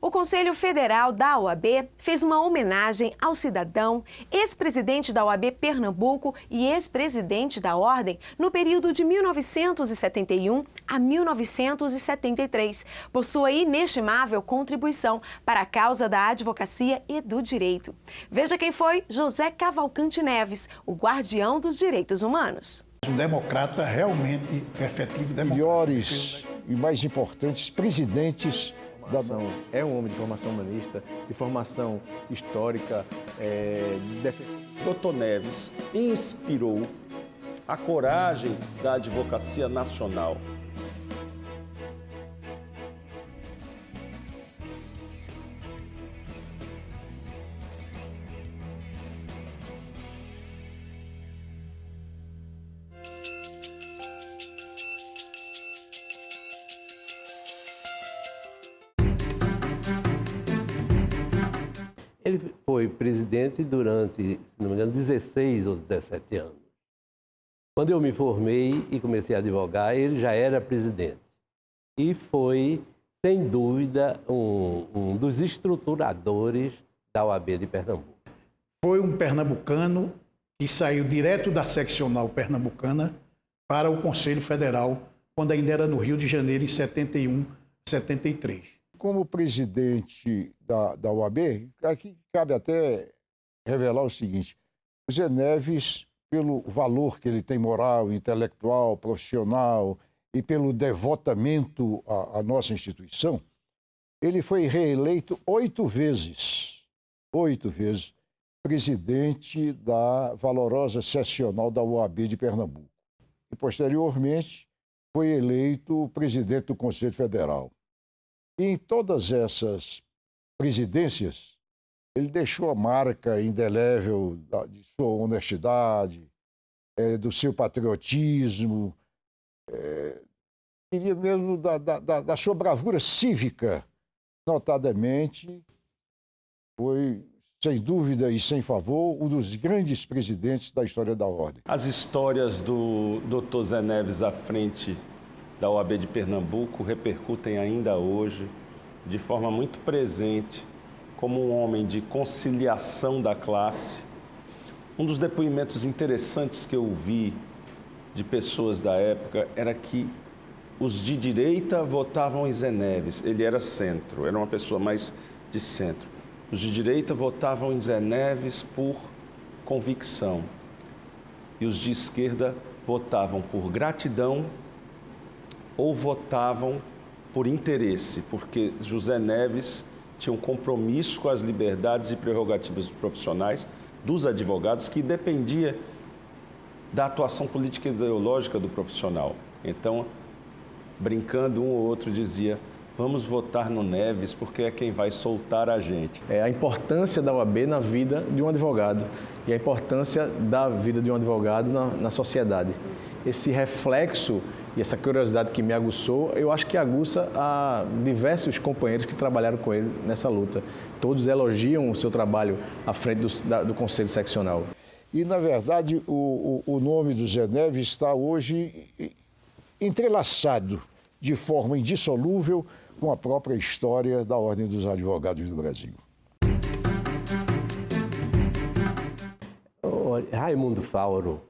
O Conselho Federal da OAB fez uma homenagem ao cidadão, ex-presidente da OAB Pernambuco e ex-presidente da Ordem no período de 1971 a 1973, por sua inestimável contribuição para a causa da advocacia e do direito. Veja quem foi José Cavalcante Neves, o guardião dos direitos humanos. Um democrata realmente efetivo, democrata. Melhores e mais importantes presidentes da... É um homem de formação humanista, de formação histórica. Dr. Neves inspirou a coragem da advocacia nacional. Ele foi presidente durante, se não me engano, 16 ou 17 anos. Quando eu me formei e comecei a advogar, ele já era presidente. E foi, sem dúvida, um dos estruturadores da OAB de Pernambuco. Foi um pernambucano que saiu direto da seccional pernambucana para o Conselho Federal, quando ainda era no Rio de Janeiro, em 71, 73. Como presidente da OAB, aqui cabe até revelar o seguinte: o Zé Neves, pelo valor que ele tem moral, intelectual, profissional e pelo devotamento à nossa instituição, ele foi reeleito 8 vezes presidente da valorosa seccional da OAB de Pernambuco. E, posteriormente, foi eleito presidente do Conselho Federal. E em todas essas presidências, ele deixou a marca indelével de sua honestidade, do seu patriotismo, diria mesmo da sua bravura cívica. Notadamente, foi, sem dúvida e sem favor, um dos grandes presidentes da história da Ordem. As histórias do Dr. Zé Neves à frente da OAB de Pernambuco repercutem ainda hoje de forma muito presente como um homem de conciliação da classe. Um dos depoimentos interessantes que eu vi de pessoas da época era que os de direita votavam em Zé Neves. Ele era centro, era uma pessoa mais de centro. Os de direita votavam em Zé Neves por convicção. E os de esquerda votavam por gratidão ou votavam por interesse, porque José Neves tinha um compromisso com as liberdades e prerrogativas profissionais dos advogados que dependia da atuação política e ideológica do profissional. Então, brincando, um ou outro dizia: vamos votar no Neves porque é quem vai soltar a gente. A importância da OAB na vida de um advogado e a importância da vida de um advogado na sociedade. Esse reflexo e essa curiosidade que me aguçou, eu acho que aguça a diversos companheiros que trabalharam com ele nessa luta. Todos elogiam o seu trabalho à frente do Conselho Seccional. E, na verdade, o nome do Zé Neves está hoje entrelaçado de forma indissolúvel com a própria história da Ordem dos Advogados do Brasil. Raimundo Fauro,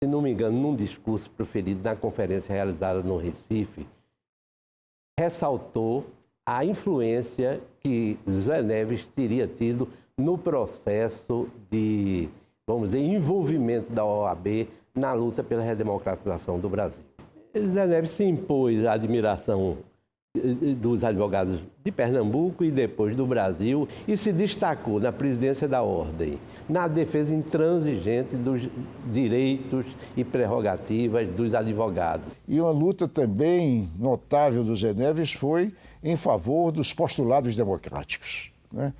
se não me engano, num discurso proferido na conferência realizada no Recife, ressaltou a influência que Zé Neves teria tido no processo de, vamos dizer, envolvimento da OAB na luta pela redemocratização do Brasil. Zé Neves se impôs à admiração dos advogados de Pernambuco e depois do Brasil e se destacou na presidência da Ordem, na defesa intransigente dos direitos e prerrogativas dos advogados. E uma luta também notável do Zé Neves foi em favor dos postulados democráticos, né?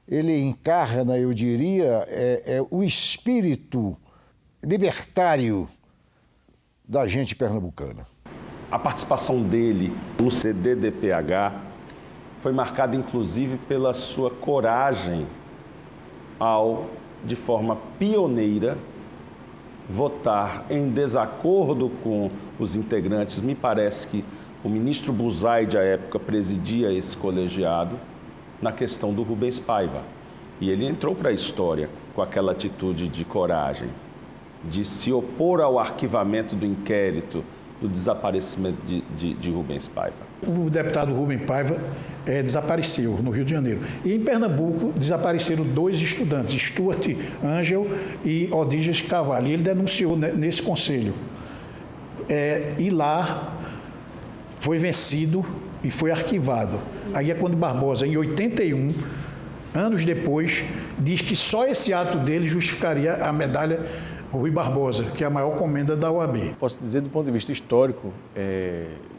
Ele encarna, eu diria, o espírito libertário da gente pernambucana. A participação dele no CDDPH foi marcada, inclusive, pela sua coragem ao, de forma pioneira, votar em desacordo com os integrantes. Me parece que o ministro Buzaide, à época, presidia esse colegiado, na questão do Rubens Paiva. E ele entrou para a história com aquela atitude de coragem, de se opor ao arquivamento do inquérito do desaparecimento de Rubens Paiva. O deputado Rubens Paiva desapareceu no Rio de Janeiro. E em Pernambuco desapareceram 2 estudantes, Stuart Angel e Odígias Carvalho. E ele denunciou nesse conselho. E lá foi vencido e foi arquivado. Aí é quando Barbosa, em 81, anos depois, diz que só esse ato dele justificaria a medalha Rui Barbosa, que é a maior comenda da OAB. Posso dizer, do ponto de vista histórico,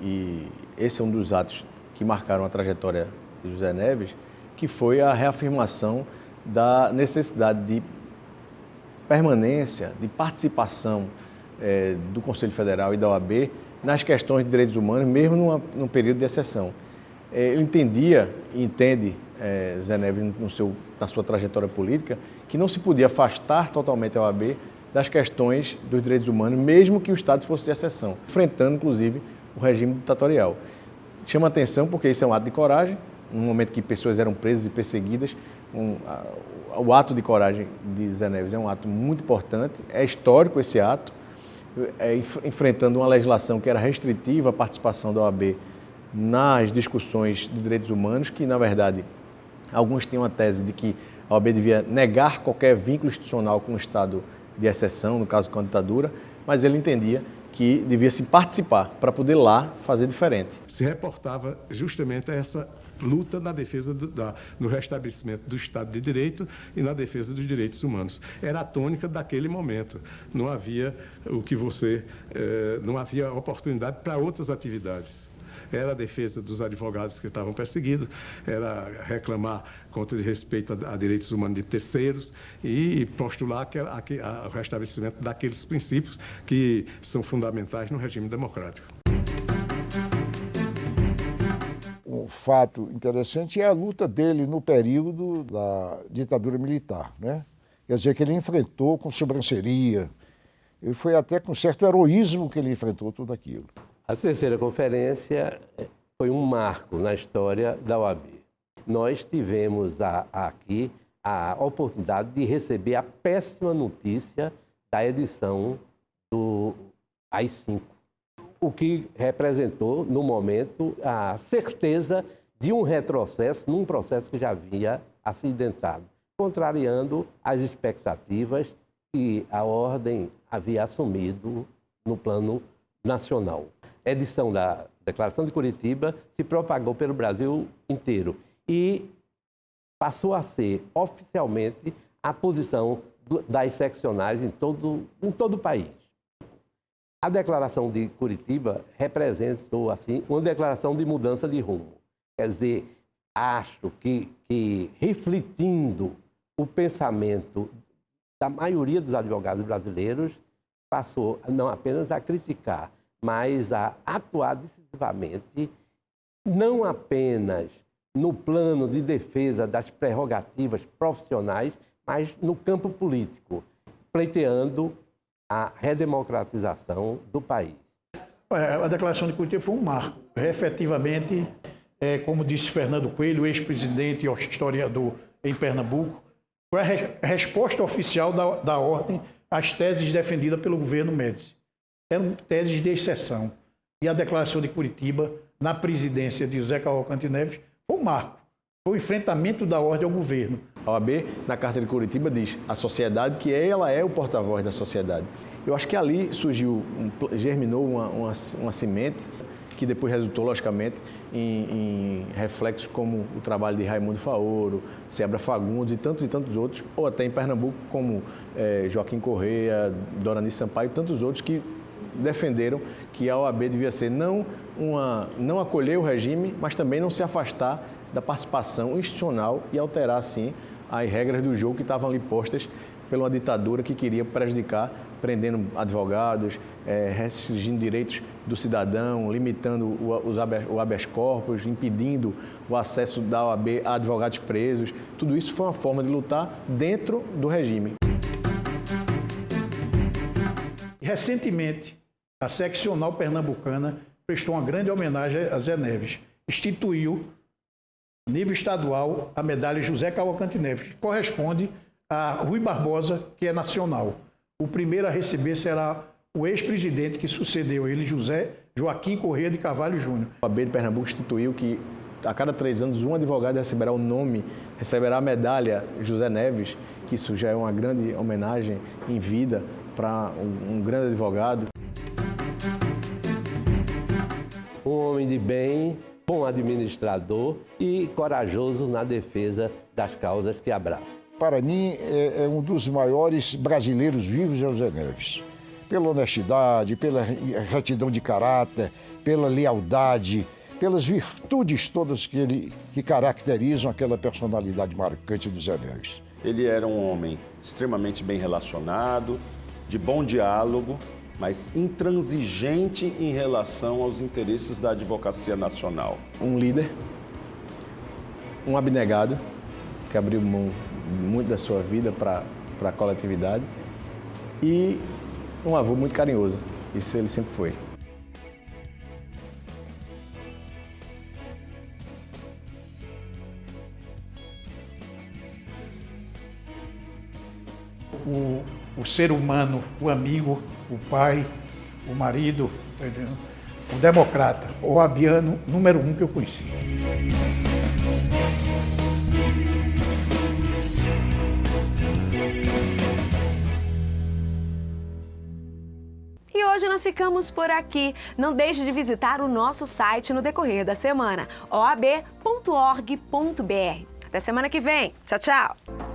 e esse é um dos atos que marcaram a trajetória de José Neves, que foi a reafirmação da necessidade de permanência, de participação do Conselho Federal e da OAB nas questões de direitos humanos, mesmo num período de exceção. Ele entendia e entende, Zé Neves, na sua trajetória política, que não se podia afastar totalmente a OAB das questões dos direitos humanos, mesmo que o Estado fosse de exceção, enfrentando, inclusive, o regime ditatorial. Chama atenção porque isso é um ato de coragem, num momento que pessoas eram presas e perseguidas. O ato de coragem de Zé Neves é um ato muito importante, é histórico esse ato, enfrentando uma legislação que era restritiva à participação da OAB nas discussões de direitos humanos, que, na verdade, alguns tinham a tese de que a OAB devia negar qualquer vínculo institucional com o Estado de exceção, no caso com a ditadura, mas ele entendia que devia se participar para poder lá fazer diferente. Se reportava justamente a essa luta na defesa do restabelecimento do Estado de Direito e na defesa dos direitos humanos. Era a tônica daquele momento. Não havia não havia oportunidade para outras atividades. Era a defesa dos advogados que estavam perseguidos, era reclamar contra o respeito a direitos humanos de terceiros e postular o restabelecimento daqueles princípios que são fundamentais no regime democrático. Um fato interessante é a luta dele no período da ditadura militar, né? Quer dizer, que ele enfrentou com sobranceria, e foi até com certo heroísmo que ele enfrentou tudo aquilo. A terceira conferência foi um marco na história da OAB. Nós tivemos aqui a oportunidade de receber a péssima notícia da edição do AI-5, o que representou, no momento, a certeza de um retrocesso num processo que já havia acidentado, contrariando as expectativas que a ordem havia assumido no plano nacional. A edição da Declaração de Curitiba se propagou pelo Brasil inteiro e passou a ser oficialmente a posição das seccionais em todo o país. A Declaração de Curitiba representou, assim, uma declaração de mudança de rumo. Quer dizer, acho que refletindo o pensamento da maioria dos advogados brasileiros, passou não apenas a criticar, mas a atuar decisivamente, não apenas no plano de defesa das prerrogativas profissionais, mas no campo político, pleiteando a redemocratização do país. A Declaração de Curitiba foi um marco. Efetivamente, como disse Fernando Coelho, ex-presidente e historiador em Pernambuco, foi a resposta oficial da ordem às teses defendidas pelo governo Médici. Eram teses de exceção. E a Declaração de Curitiba, na presidência de José Cavalcante Neves, foi um marco. Foi o enfrentamento da ordem ao governo. A OAB, na Carta de Curitiba, diz a sociedade que ela é o porta-voz da sociedade. Eu acho que ali germinou uma semente que depois resultou, logicamente, em reflexos como o trabalho de Raimundo Faoro, Seabra Fagundes e tantos outros, ou até em Pernambuco, como Joaquim Correia, Dorani Sampaio e tantos outros que defenderam que a OAB devia ser não acolher o regime, mas também não se afastar da participação institucional e alterar, assim, as regras do jogo que estavam ali postas pela uma ditadura que queria prejudicar, prendendo advogados, restringindo direitos do cidadão, limitando o habeas corpus, impedindo o acesso da OAB a advogados presos. Tudo isso foi uma forma de lutar dentro do regime. Recentemente, a seccional pernambucana prestou uma grande homenagem a Zé Neves. Instituiu nível estadual, a medalha José Cavalcante Neves, que corresponde a Rui Barbosa, que é nacional. O primeiro a receber será o ex-presidente que sucedeu ele, José Joaquim Corrêa de Carvalho Júnior. A OAB de Pernambuco instituiu que a cada 3 anos um advogado receberá a medalha José Neves, que isso já é uma grande homenagem em vida para um grande advogado. Um homem de bem, bom administrador e corajoso na defesa das causas que abraça. Para mim, é um dos maiores brasileiros vivos, José Neves. Pela honestidade, pela retidão de caráter, pela lealdade, pelas virtudes todas que caracterizam aquela personalidade marcante do Zé Neves. Ele era um homem extremamente bem relacionado, de bom diálogo, mas intransigente em relação aos interesses da advocacia nacional. Um líder, um abnegado, que abriu mão muito da sua vida para a coletividade, e um avô muito carinhoso. Isso ele sempre foi. O ser humano, o amigo, o pai, o marido, o democrata, o oabiano número 1 que eu conheci. E hoje nós ficamos por aqui. Não deixe de visitar o nosso site no decorrer da semana, oab.org.br. Até semana que vem. Tchau, tchau!